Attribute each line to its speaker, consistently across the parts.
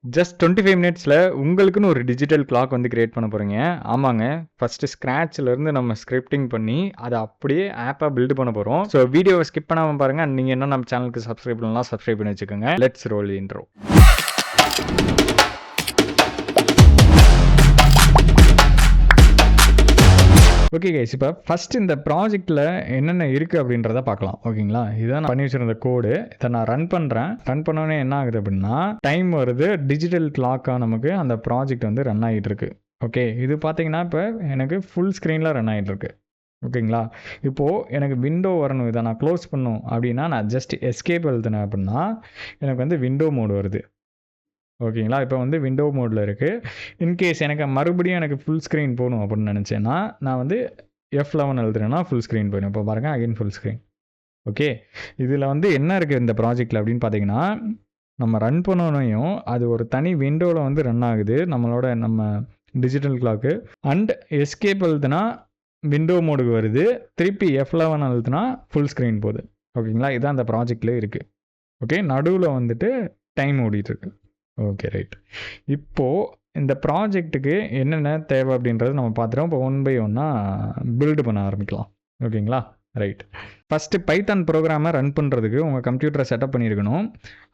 Speaker 1: Just 25 மினிட்ஸில் உங்களுக்குன்னு ஒரு டிஜிட்டல் கிளாக் வந்து கிரியேட் பண்ண போகிறீங்க. ஆமாங்க, ஃபஸ்ட்டு ஸ்க்ராட்ச்லேருந்து நம்ம ஸ்கிரிப்டிங் பண்ணி அதை அப்படியே ஆப்பாக பில்டு பண்ண போகிறோம். ஸோ வீடியோவை ஸ்கிப் பண்ணாமல் பாருங்கள். அண்ட் நீங்கள் இன்னும் நம்ம சேனலுக்கு சப்ஸ்கிரைப் பண்ணலாம், சப்ஸ்கிரைப் பண்ணி வச்சுக்கோங்க. Let's role intro. Okay guys, இப்போ ஃபஸ்ட் இந்த ப்ராஜெக்டில் என்னென்ன இருக்குது அப்படின்றத பார்க்கலாம். ஓகேங்களா, இதுதான் நான் பண்ணி வச்சுருந்த கோடு. இதை நான் ரன் பண்ணுறேன். ரன் பண்ணோன்னே என்ன ஆகுது அப்படின்னா டைம் வருது. டிஜிட்டல் கிளாக்காக நமக்கு அந்த ப்ராஜெக்ட் வந்து ரன் ஆகிட்டு இருக்கு. ஓகே, இது பார்த்தீங்கன்னா இப்போ எனக்கு ஃபுல் ஸ்க்ரீனில் ரன் ஆகிட்டு இருக்கு. ஓகேங்களா, இப்போது எனக்கு விண்டோ வரணும். இதை நான் க்ளோஸ் பண்ணும் அப்படின்னா நான் ஜஸ்ட் எஸ்கேப் எழுதுனேன் அப்படின்னா எனக்கு வந்து விண்டோ மோடு வருது. ஓகேங்களா, இப்போ வந்து விண்டோ மோடில் இருக்குது. இன்கேஸ் மறுபடியும் எனக்கு ஃபுல் ஸ்க்ரீன் போகணும் அப்படின்னு நினச்சேன்னா நான் வந்து F11 எழுதுறேன்னா ஃபுல் ஸ்க்ரீன் போயிடும். இப்போ பாருங்கள், அகைன் ஃபுல் ஸ்க்ரீன். ஓகே, இதில் வந்து என்ன இருக்குது இந்த ப்ராஜெக்டில் அப்படின்னு பார்த்தீங்கன்னா, நம்ம ரன் பண்ணோன்னையும் அது ஒரு தனி விண்டோவில் வந்து ரன் ஆகுது நம்ம டிஜிட்டல் கிளாக்கு. அண்ட் எஸ்கேப் எழுதுனா விண்டோ மோடுக்கு வருது. திருப்பி F11 எழுதுனா ஃபுல் ஸ்க்ரீன் போகுது. ஓகேங்களா, இதுதான் அந்த ப்ராஜெக்டில் இருக்குது. ஓகே, நடுவில் வந்துட்டு டைம் ஓடிட்டுருக்கு. Okay, right. இப்போது இந்த ப்ராஜெக்ட்டுக்கு என்னென்ன தேவை அப்படின்றது நம்ம பார்த்துட்டோம். இப்போ ஒன் பை ஒன்னாக பில்டு பண்ண ஆரம்பிக்கலாம். ஓகேங்களா, ரைட். ஃபஸ்ட்டு பைத்தான் ப்ரோக்ராமை ரன் பண்ணுறதுக்கு உங்கள் கம்ப்யூட்டரை செட்டப் பண்ணியிருக்கணும்.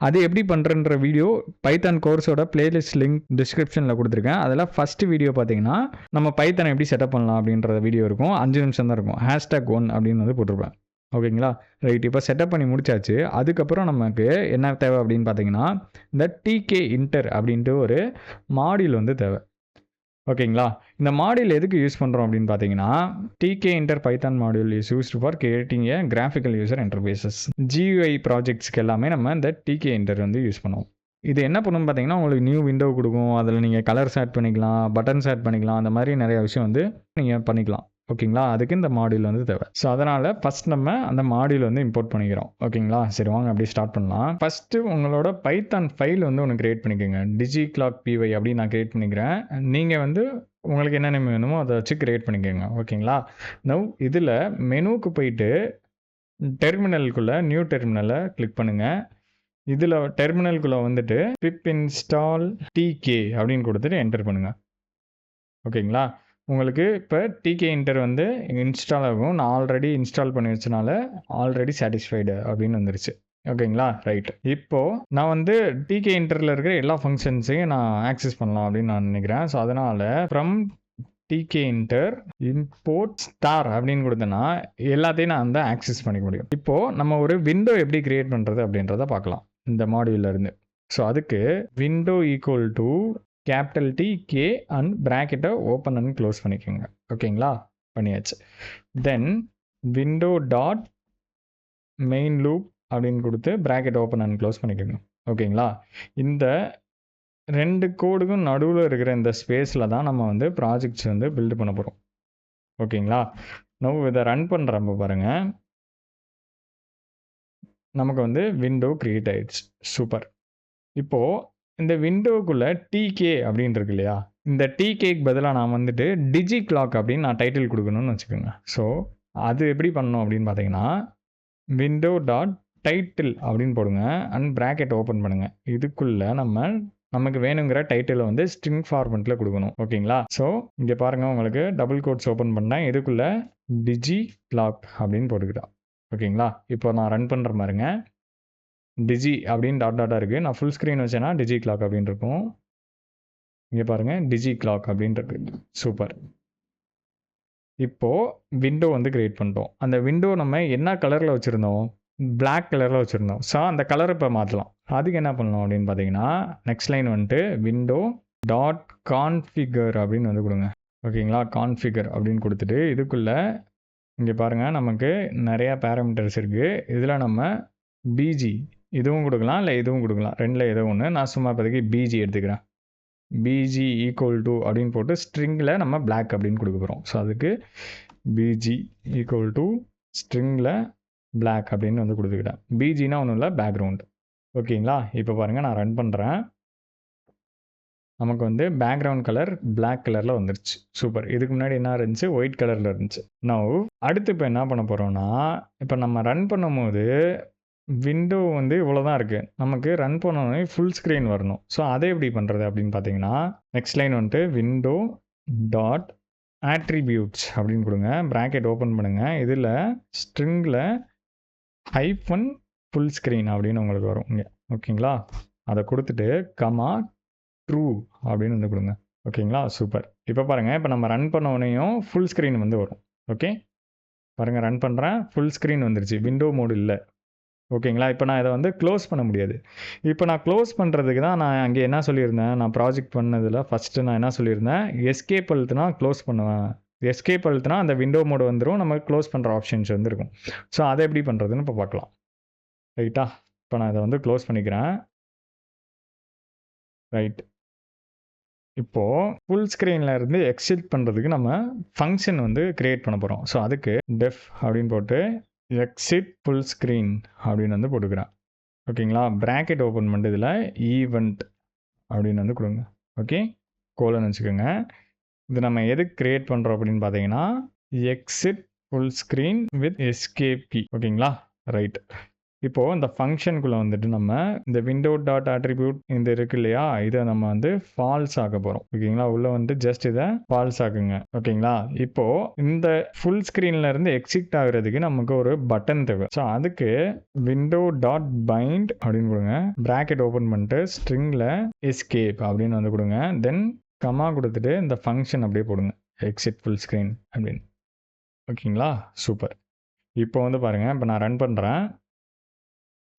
Speaker 1: அது எப்படி பண்ணுறன்ற வீடியோ பைத்தான் கோர்ஸோட பிளேலிஸ்ட் லிங்க் டிஸ்கிரிப்ஷனில் கொடுத்துருக்கேன். அதில் ஃபஸ்ட்டு வீடியோ பார்த்தீங்கன்னா நம்ம பைத்தானை எப்படி செட்டப் பண்ணலாம் அப்படின்ற வீடியோ இருக்கும். 5 நிமிஷம் தான் இருக்கும். #1 அப்படின்னு வந்து போட்டிருப்பேன். ஓகேங்களா, ரைட். இப்போ செட்டப் பண்ணி முடிச்சாச்சு. அதுக்கப்புறம் நமக்கு என்ன தேவை அப்படின்னு பார்த்தீங்கன்னா இந்த டிகே இன்டர் அப்படின்ட்டு ஒரு மாடியூல் வந்து தேவை. ஓகேங்களா, இந்த மாடியூல் எதுக்கு யூஸ் பண்ணுறோம் அப்படின்னு பார்த்தீங்கன்னா tkinter python module is used for creating a graphical user interfaces. GUI ப்ராஜெக்ட்ஸ்க்கு எல்லாமே நம்ம இந்த டிகே இன்டர் வந்து யூஸ் பண்ணுவோம். இது என்ன பண்ணணும்னு பார்த்தீங்கன்னா உங்களுக்கு நியூ விண்டோ கொடுக்கும். அதில் நீங்கள் கலர்ஸ் ஆட் பண்ணிக்கலாம், பட்டன்ஸ் ஆட் பண்ணிக்கலாம். அந்த மாதிரி நிறைய விஷயம் வந்து நீங்கள் பண்ணிக்கலாம். ஓகேங்களா, அதுக்கு இந்த மாடியூல் வந்து தேவை. ஸோ அதனால் ஃபஸ்ட் நம்ம அந்த மாடியூல் வந்து இம்போர்ட் பண்ணிக்கிறோம். ஓகேங்களா, சரி வாங்க அப்படியே ஸ்டார்ட் பண்ணலாம். ஃபஸ்ட்டு உங்களோட பைத்தான் ஃபைல் வந்து ஒன்று கிரியேட் பண்ணிக்கோங்க. digiclock.py அப்படின்னு நான் கிரியேட் பண்ணிக்கிறேன். நீங்கள் வந்து உங்களுக்கு என்ன நேம் வேணுமோ அதை வச்சு கிரியேட் பண்ணிக்கோங்க. ஓகேங்களா, நவ் இதில் மெனுவுக்கு போயிட்டு டெர்மினலுக்குள்ளே நியூ டெர்மினலை கிளிக் பண்ணுங்கள். இதில் டெர்மினலுக்குள்ளே வந்துட்டு pip install tk அப்படின்னு கொடுத்துட்டு என்டர் பண்ணுங்கள். ஓகேங்களா, உங்களுக்கு இப்போ டிகே இன்டர் வந்து இன்ஸ்டால் ஆகும். நான் ஆல்ரெடி இன்ஸ்டால் பண்ணி வச்சனால ஆல்ரெடி சாட்டிஸ்ஃபைடு அப்படின்னு வந்துருச்சு. ஓகேங்களா, ரைட். இப்போது நான் வந்து டிகே இன்டரில் இருக்கிற எல்லா ஃபங்க்ஷன்ஸையும் நான் ஆக்சஸ் பண்ணலாம் அப்படின்னு நான் நினைக்கிறேன். ஸோ அதனால் from tkinter import star அப்படின்னு கொடுத்தேன்னா எல்லாத்தையும் நான் வந்து ஆக்சஸ் பண்ணிக்க முடியும். இப்போது நம்ம ஒரு விண்டோ எப்படி கிரியேட் பண்ணுறது அப்படின்றத பார்க்கலாம் இந்த மாடியூலில் இருந்து. ஸோ அதுக்கு window equal to capital T K and ப்ராக்கெட்டை ஓப்பன் அண்ட் க்ளோஸ் பண்ணிக்கோங்க. ஓகேங்களா, பண்ணியாச்சு. Then window dot main loop அப்படின்னு கொடுத்து ப்ராக்கெட் ஓப்பன் அண்ட் க்ளோஸ் பண்ணிக்கோங்க. ஓகேங்களா, இந்த 2 கோடுக்கும் நடுவில் இருக்கிற இந்த ஸ்பேஸில் தான் நம்ம வந்து ப்ராஜெக்ட்ஸ் வந்து பில்டு பண்ண போகிறோம். ஓகேங்களா, நம்ம இதை ரன் பண்ணுறப்ப பாருங்கள், நமக்கு வந்து விண்டோ க்ரியேட் ஆயிடுச்சு. சூப்பர். இப்போது இந்த விண்டோக்குள்ளே டிகே அப்படின்னு இருக்கு இல்லையா, இந்த டிகேக்கு பதிலாக நான் வந்துட்டு digiclock அப்படின்னு நான் டைட்டில் கொடுக்கணும்னு வச்சுக்கோங்க. ஸோ அது எப்படி பண்ணணும் அப்படின்னு பார்த்தீங்கன்னா விண்டோ டாட் டைட்டில் அப்படின்னு போடுங்க அண்ட் ப்ராக்கெட் ஓப்பன் பண்ணுங்கள். இதுக்குள்ளே நமக்கு வேணுங்கிற டைட்டிலை வந்து ஸ்ட்ரிங் ஃபார்மெட்டில் கொடுக்கணும். ஓகேங்களா, ஸோ இங்கே பாருங்கள், உங்களுக்கு டபுள் கோட்ஸ் ஓப்பன் பண்ணேன். இதுக்குள்ளே digiclock அப்படின்னு போட்டுக்கிட்டோம். ஓகேங்களா, இப்போ நான் ரன் பண்ணுற மாதிரிங்க, டிஜி அப்படின்னு டாட்டாக இருக்குது. நான் ஃபுல் ஸ்க்ரீன் வச்சேன்னா digiclock அப்படின்னு இருக்கும். இங்கே பாருங்கள், digiclock அப்படின்றது. சூப்பர். இப்போது விண்டோ வந்து கிரியேட் பண்ணிட்டோம். அந்த விண்டோ நம்ம என்ன கலரில் வச்சுருந்தோம், பிளாக் கலரில் வச்சுருந்தோம். ஸோ அந்த கலரை இப்போ மாற்றலாம். அதுக்கு என்ன பண்ணணும் அப்படின்னு பார்த்தீங்கன்னா நெக்ஸ்ட் லைன் வந்துட்டு விண்டோ டாட் கான்ஃபிகர் அப்படின்னு வந்து கொடுங்க. ஓகேங்களா, கான்ஃபிகர் அப்படின்னு கொடுத்துட்டு இதுக்குள்ளே இங்கே பாருங்கள், நமக்கு நிறையா பேராமீட்டர்ஸ் இருக்குது. இதில் நம்ம பிஜி இதுவும் கொடுக்கலாம், இல்லை இதுவும் கொடுக்கலாம். ரெண்டில் ஏதோ ஒன்று. நான் சும்மா இப்போதைக்கு பிஜி எடுத்துக்கிறேன். பிஜி ஈக்குவல் டு அப்படின்னு போட்டு ஸ்ட்ரிங்கில் நம்ம பிளாக் அப்படின்னு கொடுக்க போகிறோம். ஸோ அதுக்கு பிஜி ஈக்குவல் டு ஸ்ட்ரிங்கில் பிளாக் அப்படின்னு வந்து கொடுத்துக்கிட்டேன். பிஜினா ஒன்றும் இல்லை, பேக்ரவுண்ட். ஓகேங்களா, இப்போ பாருங்கள், நான் ரன் பண்ணுறேன். நமக்கு வந்து பேக்ரவுண்ட் கலர் பிளாக் கலரில் வந்துருச்சு. சூப்பர். இதுக்கு முன்னாடி என்ன இருந்துச்சு, ஒயிட் கலரில் இருந்துச்சு. நவ் அடுத்து இப்போ என்ன பண்ண போகிறோம்னா, இப்போ நம்ம ரன் பண்ணும்போது விண்டோ வந்து இவ்வளோ தான் இருக்குது. நமக்கு ரன் பண்ணோடனே ஃபுல் ஸ்க்ரீன் வரணும். ஸோ அதை எப்படி பண்ணுறது அப்படின்னு பார்த்தீங்கன்னா, நெக்ஸ்ட் லைன் வந்துட்டு விண்டோ டாட் ஆட்ரிபியூட்ஸ் அப்படின்னு கொடுங்க. ப்ராக்கெட் ஓப்பன் பண்ணுங்கள். இதில் ஸ்ட்ரிங்கில் ஹைஃபன் ஃபுல் ஸ்க்ரீன் அப்படின்னு உங்களுக்கு வரும் இங்கே. ஓகேங்களா? அதை கொடுத்துட்டு கமா ட்ரூ அப்படின்னு வந்து கொடுங்க. ஓகேங்களா? சூப்பர். இப்போ பாருங்கள், இப்போ நம்ம ரன் பண்ண உடனேயும் ஃபுல் ஸ்க்ரீன் வந்து வரும். ஓகே, பாருங்கள், ரன் பண்ணுறேன், ஃபுல் ஸ்க்ரீன் வந்துருச்சு, விண்டோ மோடு இல்லை. ஓகேங்களா? இப்போ நான் இதை வந்து க்ளோஸ் பண்ண முடியாது. இப்போ நான் க்ளோஸ் பண்ணுறதுக்கு தான் நான் அங்கே என்ன சொல்லியிருந்தேன், நான் ப்ராஜெக்ட் பண்ணதில் ஃபஸ்ட்டு நான் என்ன சொல்லியிருந்தேன், எஸ்கேப் அழுத்தினா க்ளோஸ் பண்ணுவேன். எஸ்கேப் அழுத்தினா அந்த விண்டோ மோடு வந்துடும், நம்ம க்ளோஸ் பண்ணுற ஆப்ஷன்ஸ் வந்து இருக்கும். ஸோ அதை எப்படி பண்ணுறதுன்னு இப்போ பார்க்கலாம். ரைட்டா? இப்போ நான் இதை வந்து க்ளோஸ் பண்ணிக்கிறேன். ரைட். இப்போது ஃபுல் ஸ்க்ரீனில் இருந்து எக்ஸிட் பண்ணுறதுக்கு நம்ம ஃபங்க்ஷன் வந்து க்ரியேட் பண்ண போகிறோம். ஸோ அதுக்கு டெஃப் அப்படின்னு போட்டு எக்ஸிட் ஃபுல் ஸ்க்ரீன் அப்படின்னு வந்து போட்டுக்கிறேன். ஓகேங்களா? ப்ராக்கெட் ஓப்பன் பண்ணிட்டு இதில் ஈவெண்ட் அப்படின்னு வந்து கொடுங்க. ஓகே, கோலன் வச்சுக்கோங்க. இது நம்ம எதுக்கு க்ரியேட் பண்ணுறோம் அப்படின்னு பார்த்தீங்கன்னா, exit full screen with escape key. ஓகேங்களா? ரைட். இப்போது இந்த ஃபங்க்ஷனுக்குள்ளே வந்துட்டு நம்ம இந்த விண்டோ டாட் ஆட்ரிபியூட் இந்த இருக்கு இல்லையா, இதை நம்ம வந்து ஃபால்ஸ் ஆக்க போகிறோம். ஓகேங்களா? உள்ளே வந்து ஜஸ்ட் இதை ஃபால்ஸ் ஆக்குங்க. ஓகேங்களா? இப்போது இந்த ஃபுல் ஸ்க்ரீனில் இருந்து எக்ஸிட் ஆகுறதுக்கு நமக்கு ஒரு பட்டன் தேவை. ஸோ அதுக்கு விண்டோ டாட் பைண்ட் அப்படின்னு கொடுங்க. ப்ராக்கெட் ஓப்பன் பண்ணிட்டு ஸ்ட்ரிங்கில் எஸ்கேப் அப்படின்னு வந்து கொடுங்க. தென் கமா கொடுத்துட்டு இந்த ஃபங்க்ஷன் அப்படியே போடுங்க, எக்ஸிட் ஃபுல் ஸ்க்ரீன் அப்படின்னு. ஓகேங்களா? சூப்பர். இப்போ வந்து பாருங்கள், இப்போ நான் ரன் பண்ணுறேன்,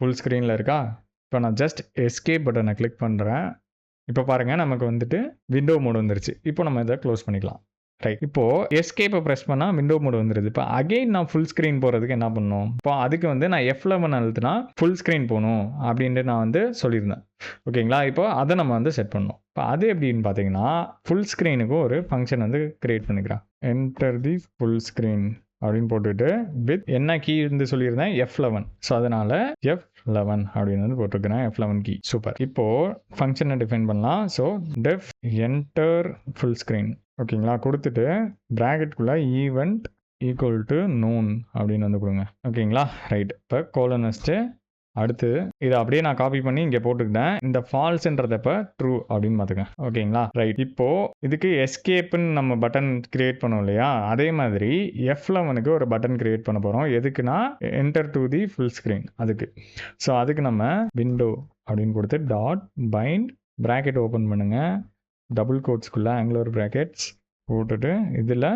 Speaker 1: ஃபுல் ஸ்க்ரீனில் இருக்கா? இப்போ நான் ஜஸ்ட் எஸ்கேப் பட்டனை கிளிக் பண்ணுறேன். இப்போ பாருங்கள், நமக்கு வந்துட்டு விண்டோ மோடு வந்துருச்சு. இப்போ நம்ம இதை க்ளோஸ் பண்ணிக்கலாம். ரைட். இப்போது எஸ்கேப்பை ப்ரெஸ் பண்ணால் விண்டோ மோடு வந்துடுது. இப்போ அகெயின் நான் ஃபுல் ஸ்க்ரீன் போகிறதுக்கு என்ன பண்ணணும்? இப்போ அதுக்கு வந்து நான் F11 அழுத்தினா ஃபுல் ஸ்க்ரீன் போகணும் அப்படின்ட்டு நான் வந்து சொல்லியிருந்தேன். ஓகேங்களா? இப்போ அதை நம்ம வந்து செட் பண்ணணும். இப்போ அது எப்படின்னு பார்த்தீங்கன்னா, ஃபுல் ஸ்க்ரீனுக்கு ஒரு ஃபங்க்ஷன் வந்து க்ரியேட் பண்ணிக்கிறேன். என்டர் தி ஃபுல் ஸ்க்ரீன் அப்படின்னு போட்டுட்டு வித் என்ன கீ இருந்து சொல்லியிருந்தேன், F11. ஸோ அதனால் F11 அப்படின்னு வந்து போட்டுக்கிறேன், F11 கீ. சூப்பர். இப்போது ஃபங்க்ஷனை டிஃபைன் பண்ணலாம். So def enter full screen. ஓகேங்களா? கொடுத்துட்டு ப்ராக்கெட்குள்ளே ஈவெண்ட் ஈக்குவல் டு நோன் அப்படின்னு வந்து கொடுங்க. ஓகேங்களா? ரைட். இப்போ கோலன் வச்சுட்டு அடுத்து இதை அப்படியே நான் காப்பி பண்ணி இங்கே போட்டுக்கிட்டேன். இந்த ஃபால்ஸ்ன்றத இப்போ ட்ரூ அப்படின்னு பார்த்துக்கேன். ஓகேங்களா? ரைட். இப்போது இதுக்கு எஸ்கேப்புன்னு நம்ம பட்டன் கிரியேட் பண்ணோம் இல்லையா, அதே மாதிரி F11க்கு ஒரு பட்டன் கிரியேட் பண்ண போகிறோம். எதுக்குன்னா enter to the full screen அதுக்கு. ஸோ அதுக்கு நம்ம விண்டோ அப்படின்னு கொடுத்து டாட் பைண்ட் ப்ராக்கெட் ஓப்பன் பண்ணுங்கள், டபுள் கோட்ஸ்குள்ளே ஆங்குலர் ப்ராக்கெட்ஸ் போட்டுட்டு இதில்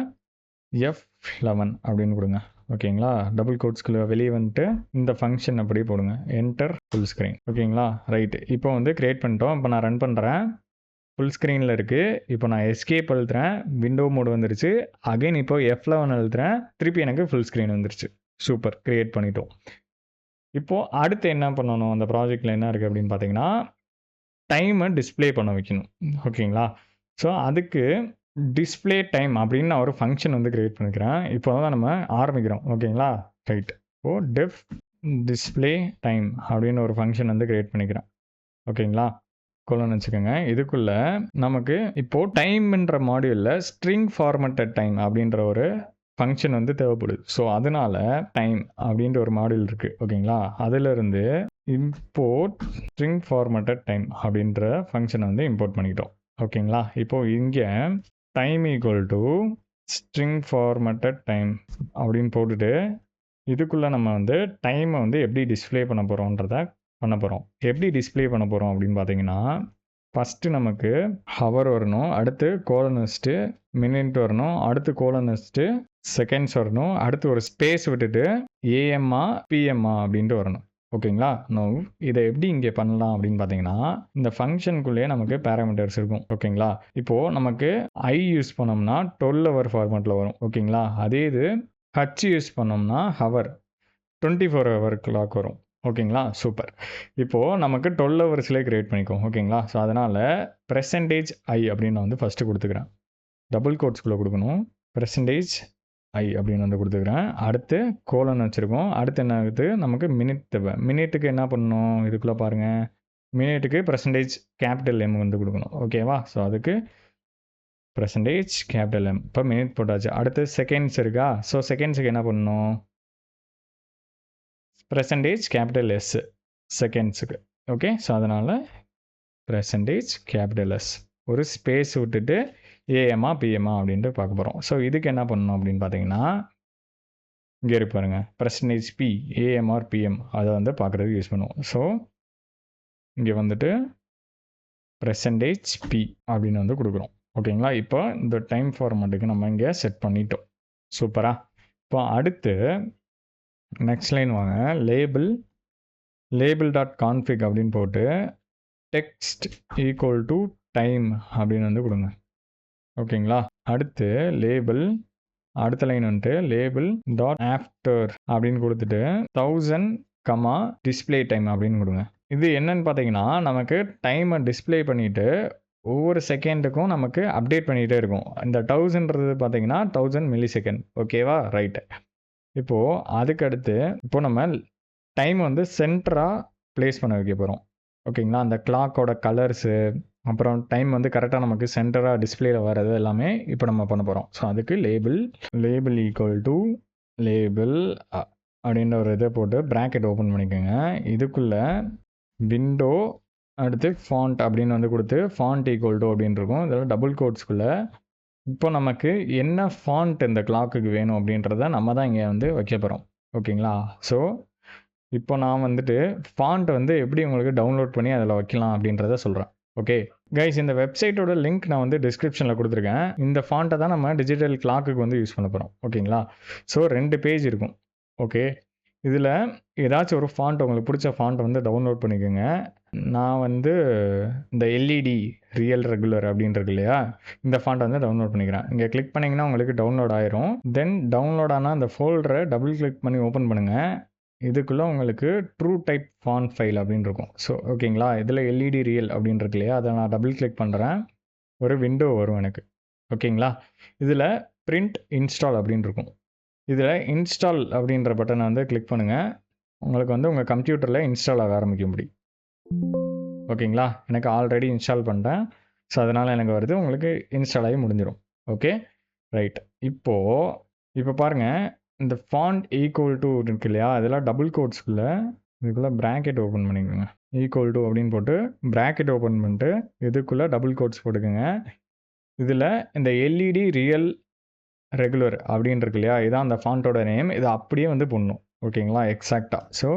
Speaker 1: F11 அப்படின்னு கொடுங்க. ஓகேங்களா? டபுள் கோட்ஸ்குள்ளே வெளியே வந்துட்டு இந்த ஃபங்க்ஷன் அப்படியே போடுங்க, என்டர் ஃபுல் ஸ்க்ரீன். ஓகேங்களா? ரைட்டு. இப்போ வந்து க்ரியேட் பண்ணிட்டோம். இப்போ நான் ரன் பண்ணுறேன், ஃபுல் ஸ்க்ரீனில் இருக்குது. இப்போ நான் எஸ்கேப் அழுத்துறேன், விண்டோ மோடு வந்துருச்சு. அகைன் இப்போ F11 அழுத்துறேன், திருப்பி எனக்கு ஃபுல் ஸ்க்ரீன் வந்துருச்சு. சூப்பர், க்ரியேட் பண்ணிட்டோம். இப்போது அடுத்து என்ன பண்ணணும், அந்த ப்ராஜெக்டில் என்ன இருக்குது அப்படின்னு பார்த்தீங்கன்னா, டைமை டிஸ்பிளே பண்ண வைக்கணும். ஓகேங்களா? ஸோ அதுக்கு டிஸ்பிளே டைம் அப்படின்னு நான் ஒரு ஃபங்க்ஷன் வந்து க்ரியேட் பண்ணிக்கிறேன். இப்போ தான் நம்ம ஆரம்பிக்கிறோம். ஓகேங்களா? ரைட். இப்போது டெஃப் டிஸ்பிளே டைம் அப்படின்னு ஒரு ஃபங்க்ஷன் வந்து க்ரியேட் பண்ணிக்கிறேன். ஓகேங்களா? கொலன்னு வச்சுக்கோங்க. இதுக்குள்ளே நமக்கு இப்போது டைம்ன்ற மாடியூலில் ஸ்ட்ரிங் ஃபார்மேட்டட் டைம் அப்படின்ற ஒரு ஃபங்க்ஷன் வந்து தேவைப்படுது. ஸோ அதனால் டைம் அப்படின்ற ஒரு மாடியூல் இருக்குது. ஓகேங்களா? அதிலிருந்து இம்போர்ட் ஸ்ட்ரிங் ஃபார்மேட்டட் டைம் அப்படின்ற ஃபங்க்ஷனை வந்து இம்போர்ட் பண்ணிக்கிட்டோம். ஓகேங்களா? இப்போது இங்கே time equal to string formatted time அப்படின்னு போட்டுட்டு இதுக்குள்ளே நம்ம வந்து டைமை வந்து எப்படி டிஸ்பிளே பண்ண போகிறோன்றத பண்ண போகிறோம். எப்படி டிஸ்பிளே பண்ண போகிறோம் அப்படின்னு பார்த்தீங்கன்னா, ஃபஸ்ட்டு நமக்கு ஹவர் வரணும், அடுத்து கோலன் வச்சுட்டு மினிட் வரணும், அடுத்து கோலன் வச்சுட்டு செகண்ட்ஸ் வரணும், அடுத்து ஒரு ஸ்பேஸ் விட்டுட்டு ஏஎம்ஆ பிஎம்ஆ அப்படின்ட்டு வரணும். ஓகேங்களா? இதை எப்படி இங்கே பண்ணலாம் அப்படின்னு பார்த்தீங்கன்னா, இந்த ஃபங்க்ஷனுக்குள்ளேயே நமக்கு பேராமீட்டர்ஸ் இருக்கும். ஓகேங்களா? இப்போது நமக்கு ஐ யூஸ் பண்ணோம்னா 12 ஹவர் ஃபார்மேட்டில் வரும். ஓகேங்களா? அதே இது ஹச் யூஸ் பண்ணோம்னா ஹவர் 24 ஹவர் கிளாக் வரும். ஓகேங்களா? சூப்பர். இப்போது நமக்கு 12 ஹவர்ஸ்லேயே க்ரியேட் பண்ணிக்கோ. ஓகேங்களா? ஸோ அதனால் பெர்சன்டேஜ் ஐ அப்படின்னு நான் வந்து ஃபஸ்ட்டு கொடுத்துக்கிறேன். டபுள் கோட்ஸ்குள்ளே கொடுக்கணும், பெர்சன்டேஜ் ஐ அப்படின்னு வந்து கொடுத்துக்கிறேன். அடுத்து கோலன் வச்சுருக்கோம். அடுத்து என்ன ஆகுது, நமக்கு மினிட் தேவை. மினிட்டுக்கு என்ன பண்ணணும், இதுக்குள்ளே பாருங்கள், மினிட்டுக்கு பெர்சன்டேஜ் கேபிட்டல் எம் வந்து கொடுக்கணும். ஓகேவா? ஸோ அதுக்கு பெர்சன்டேஜ் கேபிட்டல் எம். இப்போ மினிட் போட்டாச்சு. அடுத்து செகண்ட்ஸ் இருக்கா? ஸோ செகண்ட்ஸுக்கு என்ன பண்ணணும், பெர்சன்டேஜ் கேபிட்டல் எஸ் செகண்ட்ஸுக்கு. ஓகே, ஸோ அதனால் பெர்சன்டேஜ் கேபிட்டல் எஸ் ஒரு ஸ்பேஸ் விட்டுட்டு ஏஎம்மா பிஎம்மா அப்படின்ட்டு பார்க்க போகிறோம். ஸோ இதுக்கு என்ன பண்ணணும் அப்படின்னு பார்த்தீங்கன்னா, இங்கே இருக்கு பாருங்க, பெர்சன்டேஜ் பி ஏஎம்ஆர் பிஎம் அதை வந்து பார்க்குறதுக்கு யூஸ் பண்ணுவோம். ஸோ இங்கே வந்துட்டு பெர்சன்டேஜ் பி அப்படின்னு வந்து கொடுக்குறோம். ஓகேங்களா, இப்போ இந்த டைம் ஃபார்மேட்டுக்கு நம்ம இங்கே செட் பண்ணிட்டோம். சூப்பரா. இப்போ அடுத்து நெக்ஸ்ட் லைன் வாங்க, லேபிள் டாட் கான்ஃபிக் அப்படின்னு போட்டு டெக்ஸ்ட் ஈக்குவல் டு டைம் அப்படின்னு வந்து கொடுங்க. ஓகேங்களா, அடுத்து அடுத்த லைன் வந்துட்டு லேபிள் டாட் ஆஃப்டர் அப்படின்னு கொடுத்துட்டு 1000 டிஸ்பிளே டைம் அப்படின்னு கொடுங்க. இது என்னன்னு பார்த்தீங்கன்னா, நமக்கு டைமை டிஸ்பிளே பண்ணிவிட்டு ஒவ்வொரு செகண்டுக்கும் நமக்கு அப்டேட் பண்ணிகிட்டே இருக்கும். இந்த 1000ன்றது பார்த்தீங்கன்னா 1000 மில்லி செகண்ட். ஓகேவா, ரைட்டு. இப்போது அதுக்கடுத்து நம்ம டைம் வந்து சென்டராக ப்ளேஸ் பண்ண வைக்க போகிறோம். ஓகேங்களா, அந்த கிளாக்கோட கலர்ஸு அப்புறம் டைம் வந்து கரெக்டாக நமக்கு சென்டராக டிஸ்பிளேல வர்றது எல்லாமே இப்போ நம்ம பண்ண போகிறோம். ஸோ அதுக்கு லேபிள் ஈக்குவல் டு லேபிள் அப்படின்ற ஒரு இதை போட்டு ப்ராக்கெட் ஓப்பன் பண்ணிக்கோங்க. இதுக்குள்ளே விண்டோ அடுத்து ஃபாண்ட் அப்படின்னு வந்து கொடுத்து ஃபாண்ட் ஈக்குவல் டு அப்படின்னு இருக்கும். இதெல்லாம் டபுள் கோட்ஸ்குள்ளே இப்போ நமக்கு என்ன ஃபாண்ட் இந்த கிளாக்குக்கு வேணும் அப்படின்றத நம்ம தான் இங்கே வந்து வைக்க போகிறோம். ஓகேங்களா, ஸோ இப்போ நான் வந்துட்டு ஃபாண்ட் வந்து எப்படி உங்களுக்கு டவுன்லோட் பண்ணி அதில் வைக்கலாம் அப்படின்றத சொல்கிறேன். ஓகே கைஸ், இந்த வெப்சைட்டோட லிங்க் நான் வந்து டிஸ்கிரிப்ஷனில் கொடுத்துருக்கேன். இந்த ஃபாண்ட்டை தான் நம்ம டிஜிட்டல் கிளாக்குக்கு வந்து யூஸ் பண்ண போகிறோம். ஓகேங்களா, ஸோ 2 பேஜ் இருக்கும். ஓகே, இதில் ஏதாச்சும் ஒரு ஃபாண்ட் உங்களுக்கு பிடிச்ச ஃபாண்ட்டை வந்து டவுன்லோட் பண்ணிக்கோங்க. நான் வந்து இந்த எல்இடி ரியல் ரெகுலர் அப்படின்றது இல்லையா, இந்த ஃபாண்ட்டை வந்து டவுன்லோட் பண்ணிக்கிறேன். இங்கே கிளிக் பண்ணிங்கன்னா உங்களுக்கு டவுன்லோட் ஆயிரும். தென் டவுன்லோட் ஆனால் அந்த ஃபோல்டரை டபுள் கிளிக் பண்ணி ஓப்பன் பண்ணுங்கள். இதுக்குள்ளே உங்களுக்கு ட்ரூ டைப் ஃபாண்ட் ஃபைல் அப்படின்னு இருக்கும். ஸோ ஓகேங்களா, இதில் எல்இடி ரியல் அப்படின்னு இருக்கு இல்லையா, அதை நான் டபுள் கிளிக் பண்ணுறேன். ஒரு விண்டோ வரும் எனக்கு. ஓகேங்களா, இதில் பிரிண்ட் இன்ஸ்டால் அப்படின்னு இருக்கும். இதில் இன்ஸ்டால் அப்படின்ற பட்டனை வந்து கிளிக் பண்ணுங்கள். உங்களுக்கு வந்து உங்கள் கம்ப்யூட்டரில் இன்ஸ்டால் ஆக ஆரம்பிக்க முடியும். ஓகேங்களா, எனக்கு ஆல்ரெடி இன்ஸ்டால் பண்ணிட்டேன். ஸோ அதனால் எனக்கு வருது, உங்களுக்கு இன்ஸ்டால் ஆகி முடிஞ்சிடும். Okay right. இப்போ பாருங்கள், இந்த ஃபாண்ட் ஈக்குவல் டு இருக்கு இல்லையா, அதெல்லாம் டபுள் கோட்ஸ்குள்ளே இதுக்குள்ளே ப்ராக்கெட் ஓப்பன் பண்ணிக்கோங்க. ஈக்குவல் டு அப்படின்னு போட்டு ப்ராக்கெட் ஓப்பன் பண்ணிட்டு இதுக்குள்ளே டபுள் கோட்ஸ் போட்டுக்கோங்க. இதில் இந்த எல்இடி ரியல் ரெகுலர் அப்படின்னு இருக்கு இல்லையா, இதான் அந்த ஃபாண்ட்டோட நேம். இதை அப்படியே வந்து போடணும். ஓகேங்களா, எக்ஸாக்டாக. ஸோ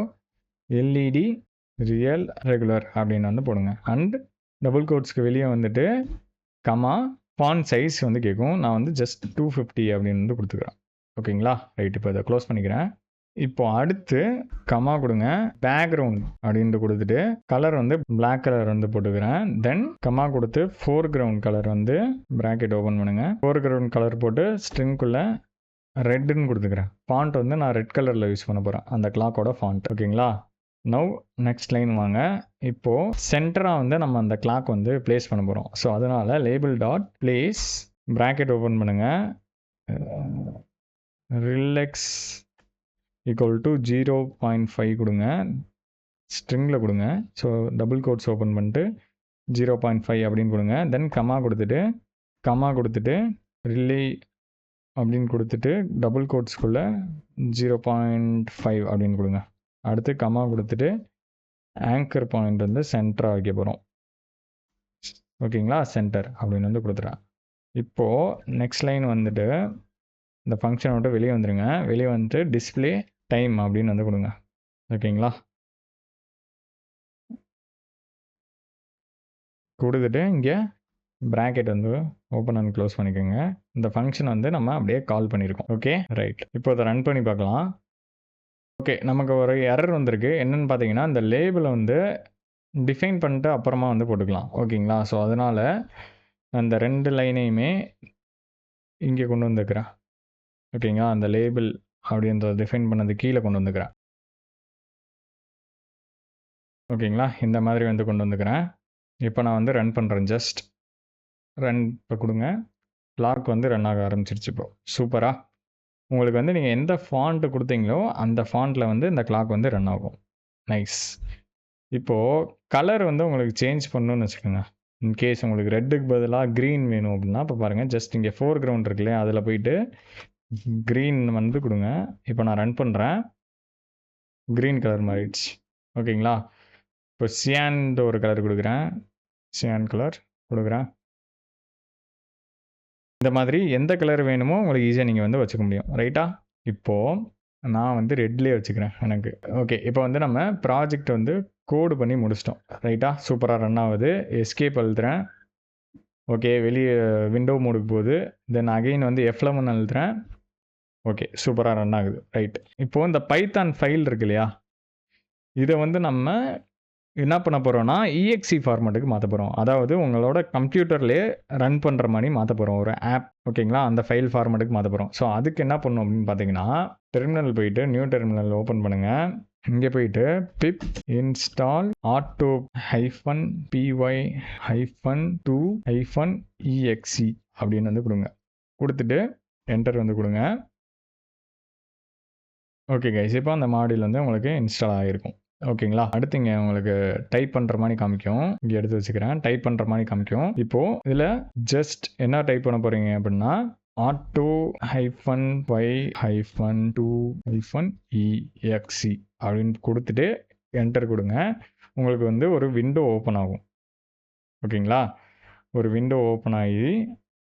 Speaker 1: எல்இடி ரியல் ரெகுலர் அப்படின்னு வந்து போடுங்க. அண்ட் டபுள் கோட்ஸ்க்கு வெளியே வந்துட்டு ஃபாண்ட் சைஸ் வந்து கேட்கும். நான் வந்து ஜஸ்ட் 250 அப்படின்னு வந்து கொடுத்துக்கிறேன். ஓகேங்களா, ரைட். இப்போ இதை க்ளோஸ் பண்ணிக்கிறேன். இப்போ அடுத்து கமா கொடுங்க, பேக்ரவுண்ட் அப்படின்ட்டு கொடுத்துட்டு கலர் வந்து பிளாக் கலர் வந்து போட்டுக்கிறேன். தென் கமா கொடுத்து ஃபோர் கிரவுண்ட் கலர் வந்து ப்ராக்கெட் ஓப்பன் பண்ணுங்க. ஃபோர் கிரவுண்ட் கலர் போட்டு ஸ்ட்ரிங்குள்ளே ரெட்டுன்னு கொடுத்துக்கிறேன். ஃபாண்ட் வந்து நான் ரெட் கலரில் யூஸ் பண்ண போகிறேன், அந்த கிளாக்கோட ஃபாண்ட். ஓகேங்களா, நவ் நெக்ஸ்ட் லைன் வாங்க. இப்போது சென்டராக வந்து நம்ம அந்த கிளாக் வந்து பிளேஸ் பண்ண போகிறோம். ஸோ அதனால் label dot place bracket open பண்ணுங்கள். ரிலெக்ஸ் ஈக்குவல் டு 0.5 கொடுங்க, ஸ்ட்ரிங்கில் கொடுங்க. ஸோ டபுள் கோட்ஸ் ஓப்பன் பண்ணிட்டு 0.5 அப்படின்னு கொடுங்க. தென் கமா கொடுத்துட்டு ரிலே அப்படின்னு கொடுத்துட்டு டபுள் கோட்ஸ்குள்ளே 0.5 அப்படின்னு கொடுங்க. அடுத்து கமா கொடுத்துட்டு ஆங்கர் பாயிண்ட் வந்து சென்டராக வைக்க போகிறோம். ஓகேங்களா, சென்டர் அப்படின்னு வந்து கொடுத்துறேன். இப்போது நெக்ஸ்ட் லைன் வந்துட்டு இந்த ஃபங்க்ஷனை விட்டு வெளியே வந்துடுங்க. வெளியே வந்துட்டு டிஸ்பிளே டைம் அப்படின்னு வந்து கொடுங்க. ஓகேங்களா, கொடுத்துட்டு இங்கே ப்ராக்கெட் வந்து ஓப்பன் அண்ட் க்ளோஸ் பண்ணிக்கோங்க. இந்த ஃபங்க்ஷன் வந்து நம்ம அப்படியே கால் பண்ணியிருக்கோம். Okay right. இப்போ அதை ரன் பண்ணி பார்க்கலாம். ஓகே, நமக்கு ஒரு எரர் வந்திருக்கு. என்னென்னு பார்த்தீங்கன்னா, இந்த லேபிளை வந்து டிஃபைன் பண்ணிட்டு அப்புறமா வந்து போட்டுக்கலாம். ஓகேங்களா, ஸோ அதனால் அந்த 2 லைனையுமே இங்கே கொண்டு வந்துக்கிறேன். ஓகேங்களா, அந்த லேபிள் அப்படின்றத டிஃபைன் பண்ணது கீழே கொண்டு வந்துக்கிறேன். ஓகேங்களா, இந்த மாதிரி வந்து கொண்டு வந்துக்கிறேன். இப்போ நான் வந்து ரன் பண்ணுறேன். ஜஸ்ட் ரன் இப்போ கொடுங்க. கிளாக் வந்து ரன் ஆக ஆரம்பிச்சிருச்சு. இப்போ சூப்பராக உங்களுக்கு வந்து நீங்கள் எந்த ஃபாண்ட்டு கொடுத்தீங்களோ அந்த ஃபாண்ட்டில் வந்து இந்த கிளாக் வந்து ரன் ஆகும். நைஸ். இப்போது கலர் வந்து உங்களுக்கு சேஞ்ச் பண்ணணும்னு வச்சுக்கோங்க. இன்கேஸ் உங்களுக்கு ரெட்டுக்கு பதிலாக க்ரீன் வேணும் அப்படின்னா, இப்போ பாருங்கள், ஜஸ்ட் இங்கே ஃபோர் கிரவுண்ட் இருக்கு இல்லையா, அதில் போயிட்டு க்ரீன் வந்து கொடுங்க. இப்போ நான் ரன் பண்ணுறேன். க்ரீன் கலர் மாறிடுச்சு. ஓகேங்களா? இப்போ சியான்ட்டு ஒரு கலர் கொடுக்குறேன். சியான் கலர் கொடுக்குறேன். இந்த மாதிரி எந்த கலர் வேணுமோ உங்களுக்கு ஈஸியாக நீங்கள் வந்து வச்சுக்க முடியும். ரைட்டா? இப்போது நான் வந்து ரெட்லேயே வச்சுக்கிறேன் எனக்கு. ஓகே. இப்போ வந்து நம்ம ப்ராஜெக்ட் வந்து கோடு பண்ணி முடிச்சிட்டோம். ரைட்டா? சூப்பராக ரன் ஆகுது. எஸ்கேப் அழுத்துறேன். ஓகே. வெளியே விண்டோ மோடுக்கு போகுது. தென் அகைன் வந்து F11 அழுத்துறேன். ஓகே. சூப்பராக ரன் ஆகுது. ரைட். இப்போது இந்த பைத்தான் ஃபைல் இருக்கு இல்லையா? இதை வந்து நம்ம என்ன பண்ண போகிறோம்னா EXE ஃபார்மேட்டுக்கு மாற்ற போகிறோம். அதாவது உங்களோட கம்ப்யூட்டர்லேயே ரன் பண்ணுற மாதிரி மாற்ற போகிறோம் ஒரு ஆப். ஓகேங்களா? அந்த ஃபைல் ஃபார்மேட்டுக்கு மாற்ற போகிறோம். ஸோ அதுக்கு என்ன பண்ணணும் அப்படின்னு பார்த்தீங்கன்னா, டெர்மினல் போயிட்டு நியூ டெர்மினல் ஓப்பன் பண்ணுங்கள். இங்கே போயிட்டு pip install auto -py -2 -exe அப்படின்னு வந்து கொடுங்க. கொடுத்துட்டு என்டர் வந்து கொடுங்க. ஓகே கைஸ், இப்போ அந்த மாடியூல் வந்து உங்களுக்கு இன்ஸ்டால் ஆகிருக்கும். ஓகேங்களா? அடுத்து இங்கே உங்களுக்கு டைப் பண்ணுற மாதிரி காமிக்கும். இங்கே எடுத்து வச்சுக்கிறேன். டைப் பண்ணுற மாதிரி காமிக்கும். இப்போது இதில் ஜஸ்ட் என்ன டைப் பண்ண போகிறீங்க அப்படின்னா, auto -y -2 -exe அப்படின்னு கொடுத்துட்டு என்டர் கொடுங்க. உங்களுக்கு வந்து ஒரு விண்டோ ஓப்பன் ஆகும். ஓகேங்களா? ஒரு விண்டோ ஓப்பன் ஆகி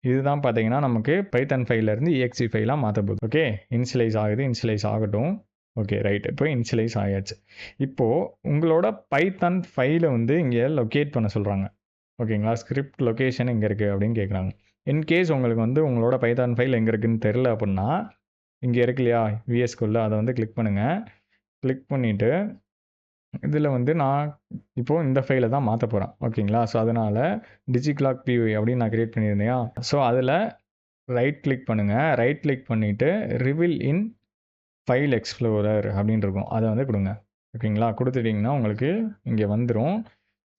Speaker 1: இதுதான் பார்த்தீங்கன்னா நமக்கு பைத்தான் ஃபைலேருந்து EXE ஃபைலாக மாற்ற போகுது. ஓகே. இனிஷியலைஸ் ஆகுது. இனிஷியலைஸ் ஆகட்டும். Okay right. இப்போ இனிஷியலைஸ் ஆயாச்சு. இப்போது உங்களோட பைத்தான் ஃபைலை வந்து இங்கே லொக்கேட் பண்ண சொல்கிறாங்க. ஓகேங்களா? ஸ்கிரிப்ட் லொக்கேஷன் எங்கே இருக்குது அப்படின்னு கேட்குறாங்க. இன்கேஸ் உங்களுக்கு வந்து உங்களோட பைத்தான் ஃபைல் எங்கே இருக்குதுன்னு தெரில அப்படின்னா, இங்கே இருக்கு இல்லையா VS Codeல, அதை வந்து கிளிக் பண்ணுங்கள். கிளிக் பண்ணிவிட்டு இதில் வந்து நான் இப்போது இந்த ஃபைலை தான் மாற்ற போகிறேன். ஓகேங்களா? ஸோ அதனால் digiclock py அப்படின்னு நான் கிரியேட் பண்ணியிருந்தேயா? ஸோ அதில் ரைட் கிளிக் பண்ணுங்கள். ரைட் கிளிக் பண்ணிவிட்டு ரிவீல் இன் ஃபைல் எக்ஸ்ப்ளோரர் அப்படின்னு இருக்கும். அதை வந்து கொடுங்க. ஓகேங்களா? கொடுத்துட்டிங்கன்னா உங்களுக்கு இங்கே வந்துடும்.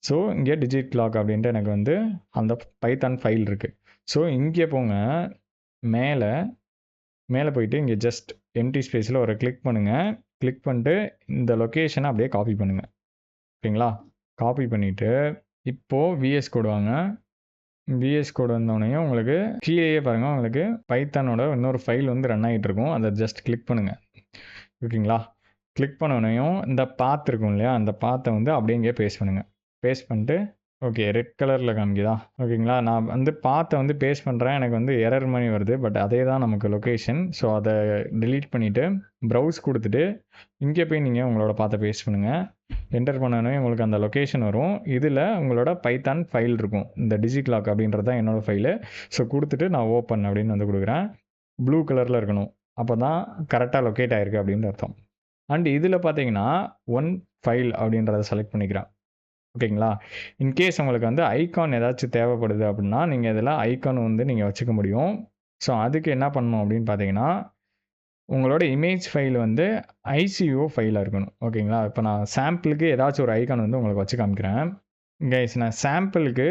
Speaker 1: ஸோ இங்கே digiclock அப்படின்ட்டு எனக்கு வந்து அந்த பைத்தான் ஃபைல் இருக்குது. ஸோ இங்கே போங்க. மேலே மேலே போயிட்டு இங்கே ஜஸ்ட் எம்டி ஸ்பேஸில் ஒரு கிளிக் பண்ணுங்கள். கிளிக் பண்ணிட்டு இந்த லொக்கேஷனை அப்படியே காப்பி பண்ணுங்கள். ஓகேங்களா? காப்பி பண்ணிவிட்டு இப்போது VS Code வாங்க. VS Code வந்தோடனே உங்களுக்கு கீழேயே பாருங்கள், உங்களுக்கு பைத்தானோட இன்னொரு ஃபைல் வந்து ரன் ஆகிட்டு இருக்கும். அதை ஜஸ்ட் கிளிக் பண்ணுங்கள். ஓகேங்களா? கிளிக் பண்ணோடனையும் இந்த பாத் இருக்கும் இல்லையா, அந்த பாத்தை வந்து அப்படியே இங்கே பேஸ்ட் பண்ணுங்கள். பேஸ்ட் பண்ணிட்டு ஓகே ரெட் கலரில் காமிக்குதா? ஓகேங்களா? நான் வந்து பாத்தை வந்து பேஸ்ட் பண்ணுறேன். எனக்கு வந்து எரர் மாதிரி வருது. பட் அதே தான் நமக்கு லொக்கேஷன். ஸோ அதை delete பண்ணிவிட்டு ப்ரௌஸ் கொடுத்துட்டு இங்கே போய் நீங்கள் உங்களோட பாத்தை பேஸ்ட் பண்ணுங்கள். என்டர் பண்ணோடனே உங்களுக்கு அந்த லொக்கேஷன் வரும். இதில் உங்களோட பைத்தான் ஃபைல் இருக்கும். இந்த digiclock அப்படின்றது தான் என்னோடய ஃபைலு. ஸோ கொடுத்துட்டு நான் ஓப்பன் அப்படின்னு வந்து கொடுக்குறேன். ப்ளூ கலரில் இருக்கணும். அப்போ தான் கரெக்டாக லொக்கேட் ஆகிருக்கு அப்படின்ற அர்த்தம். அண்ட் இதில் பார்த்தீங்கன்னா ஒன் ஃபைல் அப்படின்றத செலக்ட் பண்ணிக்கிறேன். ஓகேங்களா? இன்கேஸ் உங்களுக்கு வந்து ஐகான் ஏதாச்சும் தேவைப்படுது அப்படின்னா நீங்கள் இதில் ஐகான் வந்து நீங்கள் வச்சுக்க முடியும். ஸோ அதுக்கு என்ன பண்ணணும் அப்படின்னு பார்த்தீங்கன்னா, உங்களோட இமேஜ் ஃபைல் வந்து ICO ஃபைலாக இருக்கணும். ஓகேங்களா? இப்போ நான் சாம்பிளுக்கு ஏதாச்சும் ஒரு ஐகான் வந்து உங்களுக்கு வச்சு காமிக்கிறேன். கைஸ், நான் சாம்பிளுக்கு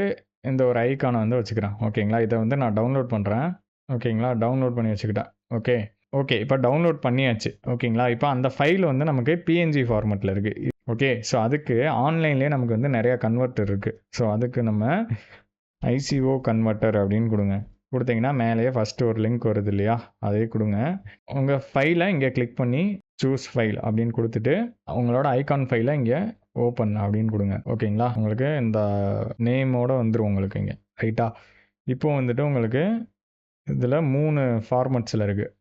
Speaker 1: இந்த ஒரு ஐகானை வந்து வச்சுக்கிறேன். ஓகேங்களா? இதை வந்து நான் டவுன்லோட் பண்ணுறேன். ஓகேங்களா? டவுன்லோட் பண்ணி வச்சுக்கிட்டேன். ஓகே இப்போ டவுன்லோட் பண்ணியாச்சு. ஓகேங்களா? இப்போ அந்த ஃபைல் வந்து நமக்கு PNG ஃபார்மேட்டில் இருக்குது. ஓகே. ஸோ அதுக்கு ஆன்லைன்லேயே நமக்கு வந்து நிறையா கன்வெர்ட்டர் இருக்குது. ஸோ அதுக்கு நம்ம ICO கன்வெர்ட்டர் அப்படின்னு கொடுங்க. கொடுத்தீங்கன்னா மேலேயே ஃபஸ்ட்டு ஒரு லிங்க் வருது இல்லையா, அதே கொடுங்க. உங்கள் ஃபைலை இங்கே கிளிக் பண்ணி சூஸ் ஃபைல் அப்படின்னு கொடுத்துட்டு உங்களோட ஐகான் ஃபைலை இங்கே ஓப்பன் அப்படின்னு கொடுங்க. ஓகேங்களா? உங்களுக்கு இந்த நேமோடு வந்துடும் உங்களுக்கு இங்கே. ரைட்டா? இப்போ வந்துட்டு உங்களுக்கு இதில் 3 ஃபார்மட்ஸில் இருக்குது.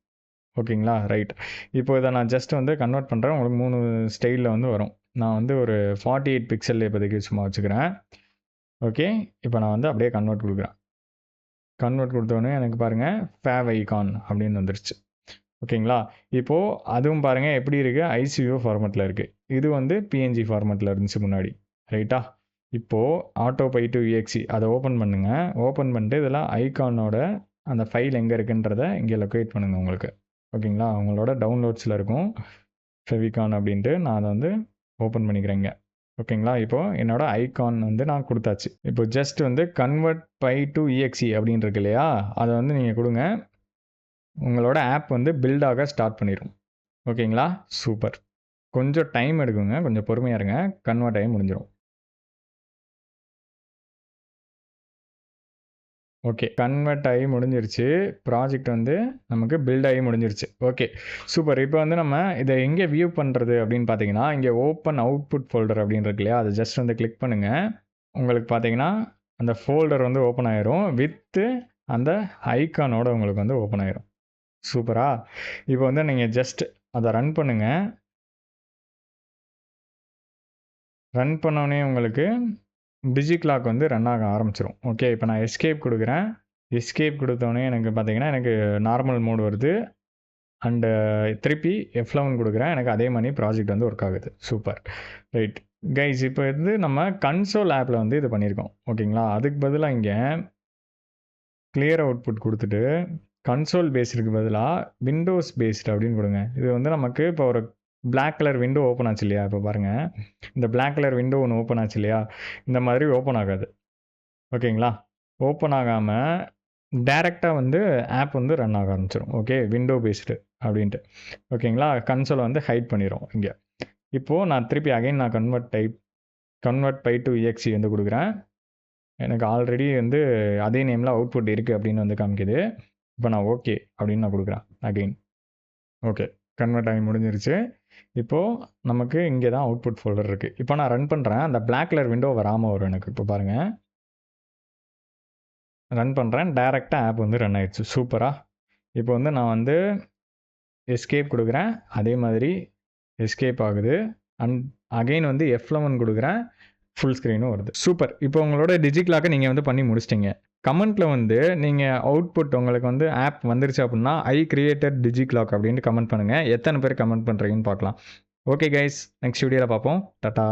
Speaker 1: ஓகேங்களா? ரைட். இப்போ இதை நான் ஜஸ்ட் வந்து கன்வெர்ட் பண்ணுறேன். உங்களுக்கு 3 ஸ்டைலில் வந்து வரும். நான் வந்து ஒரு 48 பிக்சல் இப்போதைக்கு சும்மா வச்சுக்கிறேன். ஓகே. இப்போ நான் வந்து அப்படியே கன்வெர்ட் கொடுக்குறேன். கன்வெர்ட் கொடுத்தோடனே எனக்கு பாருங்கள் ஃபேவ் ஐகான் அப்படின்னு வந்துருச்சு. ஓகேங்களா? இப்போது அதுவும் பாருங்கள் எப்படி இருக்குது, ICO ஃபார்மேட்டில் இருக்குது. இது வந்து PNG ஃபார்மேட்டில் இருந்துச்சு முன்னாடி. ரைட்டா? இப்போது auto py to exe அதை ஓப்பன் பண்ணுங்கள். ஓப்பன் பண்ணிட்டு இதில் ஐகானோட அந்த ஃபைல் எங்கே இருக்குன்றதை இங்கே லொக்கேட் பண்ணுங்கள் உங்களுக்கு. ஓகேங்களா? உங்களோட டவுன்லோட்ஸில் இருக்கும் ஃபெவிகான் அப்படின்ட்டு. நான் அதை வந்து ஓப்பன் பண்ணிக்கிறேங்க. ஓகேங்களா? இப்போது என்னோட ஐகான் வந்து நான் கொடுத்தாச்சு. இப்போ ஜஸ்ட் வந்து கன்வெர்ட் பை டு EXE அப்படின்னு இருக்கு இல்லையா, அதை வந்து நீங்கள் கொடுங்க. உங்களோட ஆப் வந்து பில்ட் ஆக ஸ்டார்ட் பண்ணிடும். ஓகேங்களா? சூப்பர். கொஞ்சம் டைம் எடுக்குங்க. கொஞ்சம் பொறுமையாக இருங்க. கன்வெர்ட் ஆகி முடிஞ்சிடும். ஓகே. கன்வெர்ட் ஆகி முடிஞ்சிருச்சு. ப்ராஜெக்ட் வந்து நமக்கு பில்ட் ஆகி முடிஞ்சிருச்சு. ஓகே. சூப்பர். இப்போ வந்து நம்ம இதை எங்கே வியூ பண்ணுறது அப்படின்னு பார்த்தீங்கன்னா, இங்கே ஓப்பன் அவுட்புட் ஃபோல்டர் அப்படின்னு இருக்கு இல்லையா? அதை ஜஸ்ட் வந்து கிளிக் பண்ணுங்கள். உங்களுக்கு பார்த்தீங்கன்னா, அந்த ஃபோல்டர் வந்து ஓப்பன் ஆயிரும். வித்து அந்த ஐக்கானோட உங்களுக்கு வந்து ஓப்பன் ஆயிரும். சூப்பரா? இப்போ வந்து நீங்கள் ஜஸ்ட் அதை ரன் பண்ணுங்கள். ரன் பண்ணோடனே உங்களுக்கு டிஜிக்ளாக் வந்து ரன் ஆக ஆரம்பிச்சிரும். ஓகே. இப்போ நான் எஸ்கேப் கொடுக்குறேன். எஸ்கேப் கொடுத்தோடனே எனக்கு பார்த்தீங்கன்னா, எனக்கு நார்மல் மோட் வருது. அண்டு திருப்பி F11 கொடுக்குறேன். எனக்கு அதே மாதிரி ப்ராஜெக்ட் வந்து ஒர்க் ஆகுது. சூப்பர். ரைட். கைஸ், இப்போ வந்து நம்ம கன்சோல் ஆப்பில் வந்து இது பண்ணியிருக்கோம். ஓகேங்களா? அதுக்கு பதிலாக இங்கே கிளியர் அவுட்புட் கொடுத்துட்டு கன்சோல் பேஸ்டுக்கு பதிலாக விண்டோஸ் பேஸ்டு அப்படின்னு கொடுங்க. இது வந்து நமக்கு இப்போ ஒரு பிளாக் கலர் விண்டோ ஓப்பன் ஆச்சு இல்லையா? இப்போ பாருங்கள், இந்த பிளாக் கலர் விண்டோ ஒன்று ஓப்பன் ஆச்சு இல்லையா? இந்த மாதிரி ஓப்பன் ஆகாது. ஓகேங்களா? ஓப்பன் ஆகாமல் டைரெக்டாக வந்து ஆப் வந்து ரன் ஆக ஆரம்பிச்சிடும். ஓகே, விண்டோ பேஸ்டு அப்படின்ட்டு. ஓகேங்களா? கன்சோலை வந்து ஹைட் பண்ணிடும் இங்கே. இப்போது நான் திருப்பி அகைன் நான் கன்வெர்ட் பை டு exe வந்து கொடுக்குறேன். எனக்கு ஆல்ரெடி வந்து அதே நேமில் அவுட்புட் இருக்குது அப்படின்னு வந்து காமிக்குது. இப்போ நான் ஓகே அப்படின்னு நான் கொடுக்குறேன் அகைன். ஓகே, கன்வெர்ட் ஆகி முடிஞ்சிருச்சு. இப்போது நமக்கு இங்கே தான் அவுட்புட் ஃபோல்டர் இருக்குது. இப்போ நான் ரன் பண்ணுறேன். அந்த பிளாக் கலர் விண்டோ வராமல் வரும் எனக்கு. இப்போ பாருங்கள், ரன் பண்ணுறேன். டைரெக்டாக ஆப் வந்து ரன் ஆயிடுச்சு. சூப்பராக. இப்போ வந்து நான் வந்து எஸ்கேப் கொடுக்குறேன். அதே மாதிரி எஸ்கேப் ஆகுது. அண்ட் அகைன் வந்து F11 கொடுக்குறேன். ஃபுல் ஸ்க்ரீனும் வருது. சூப்பர். இப்போ உங்களோட டிஜிக்ளாக்கை நீங்கள் வந்து பண்ணி முடிச்சிட்டிங்க. கமெண்ட்டில் வந்து நீங்கள் அவுட்புட் உங்களுக்கு வந்து ஆப் வந்துருச்சு அப்படின்னா ஐ கிரியேட்டட் டிஜிக்ளாக் அப்படின்ட்டு கமெண்ட் பண்ணுங்கள். எத்தனை பேர் கமெண்ட் பண்ணுறீங்கன்னு பார்க்கலாம். ஓகே கைஸ், நெக்ஸ்ட் வீடியோவில் பார்ப்போம். டாட்டா.